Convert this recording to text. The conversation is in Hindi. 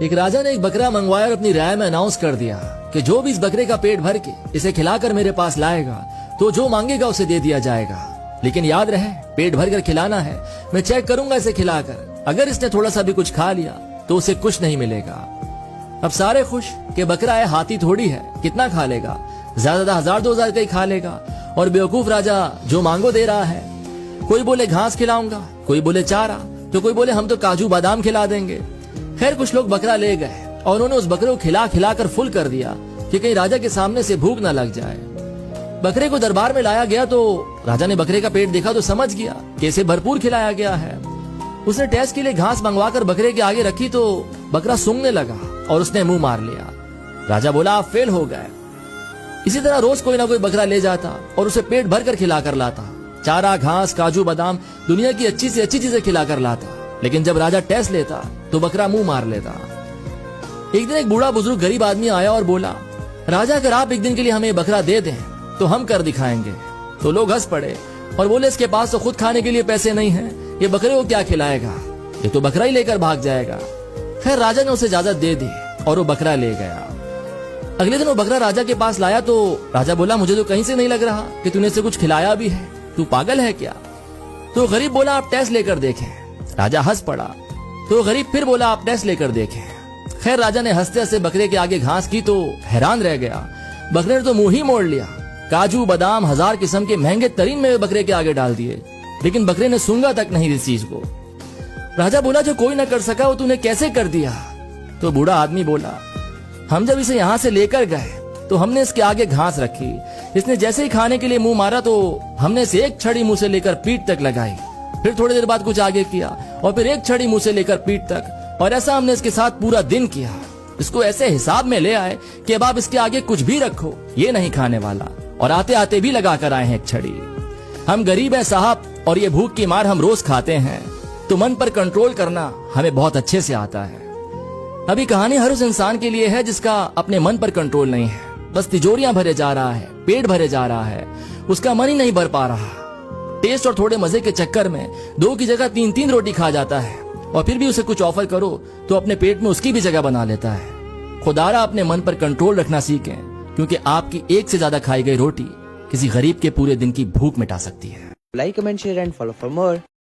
एक राजा ने एक बकरा मंगवाया और अपनी राय में अनाउंस कर दिया कि जो भी इस बकरे का पेट भर के इसे खिलाकर मेरे पास लाएगा तो जो मांगेगा उसे दे दिया जाएगा, लेकिन याद रहे पेट भर कर खिलाना है। मैं चेक करूंगा इसे खिलाकर, अगर इसने थोड़ा सा भी कुछ खा लिया तो उसे कुछ नहीं मिलेगा। अब सारे खुश कि बकरा है, हाथी थोड़ी है, कितना खा लेगा, ज्यादा 1000-2000 का ही खा लेगा। और बेवकूफ राजा जो मांगो दे रहा है। कोई बोले घास खिलाऊंगा, कोई बोले चारा, तो कोई बोले हम तो काजू बादाम खिला देंगे। खैर कुछ लोग बकरा ले गए और उन्होंने उस बकरे को खिला खिला कर फुल कर दिया कि कहीं राजा के सामने से भूख न लग जाए। बकरे को दरबार में लाया गया तो राजा ने बकरे का पेट देखा तो समझ गया कि इसे भरपूर खिलाया गया है। उसने टेस्ट के लिए घास मंगवाकर बकरे के आगे रखी तो बकरा सूंघने लगा और उसने मुंह मार लिया। राजा बोला आप फेल हो गए। इसी तरह रोज कोई ना कोई बकरा ले जाता और उसे पेट भर कर खिला कर लाता, चारा, घास, काजू बादाम, दुनिया की अच्छी से अच्छी चीजें खिला कर लाता। लेकिन जब राजा टेस्ट लेता तो बकरा मुंह मार लेता। एक दिन एक बूढ़ा बुजुर्ग गरीब आदमी आया और बोला, राजा अगर आप एक दिन के लिए हमें बकरा दे दें तो हम कर दिखाएंगे। तो लोग हंस पड़े और बोले इसके पास तो खुद खाने के लिए पैसे नहीं है, ये बकरे को क्या खिलाएगा, ये तो बकरा ही लेकर भाग जाएगा। खैर राजा ने उसे इजाजत दे दी और वो बकरा ले गया। अगले दिन वो बकरा राजा के पास लाया तो राजा बोला मुझे तो कहीं से नहीं लग रहा कि तूने इसे कुछ खिलाया भी है, तू पागल है क्या। तो गरीब बोला आप टेस्ट लेकर देखें। राजा हंस पड़ा। तो गरीब फिर बोला आप टेस्ट लेकर देखें। खैर राजा ने हंसते हंसते बकरे के आगे घास की तो हैरान रह गया। बकरे ने तो मुंह ही मोड़ लिया। काजू बादाम 1000 किस्म के महंगे तरीन में बकरे के आगे डाल दिए, लेकिन बकरे ने सूंघा तक नहीं इस चीज को। राजा बोला जो कोई न कर सका वो तूने कैसे कर दिया। तो बूढ़ा आदमी बोला हम जब इसे यहाँ से लेकर गए तो हमने इसके आगे घास रखी, इसने जैसे ही खाने के लिए मुंह मारा तो हमने इसे एक छड़ी मुंह से लेकर पीठ तक लगाई, फिर थोड़ी देर बाद कुछ आगे किया और फिर एक छड़ी मुंह से लेकर पीठ तक, और ऐसा हमने इसके साथ पूरा दिन किया। इसको ऐसे हिसाब में ले आए कि अब आप इसके आगे कुछ भी रखो ये नहीं खाने वाला, और आते आते भी लगा कर आए हैं एक छड़ी। हम गरीब हैं साहब और ये भूख की मार हम रोज खाते हैं, तो मन पर कंट्रोल करना हमें बहुत अच्छे से आता है। अभी कहानी हर उस इंसान के लिए है जिसका अपने मन पर कंट्रोल नहीं है, बस तिजोरियां भरे जा रहा है, पेट भरे जा रहा है, उसका मन ही नहीं भर पा रहा। टेस्ट और थोड़े मजे के चक्कर में 2 की जगह 3-3 रोटी खा जाता है, और फिर भी उसे कुछ ऑफर करो तो अपने पेट में उसकी भी जगह बना लेता है। खुदारा अपने मन पर कंट्रोल रखना सीखें, क्योंकि आपकी एक से ज्यादा खाई गई रोटी किसी गरीब के पूरे दिन की भूख मिटा सकती है। Like, comment, share and follow for more.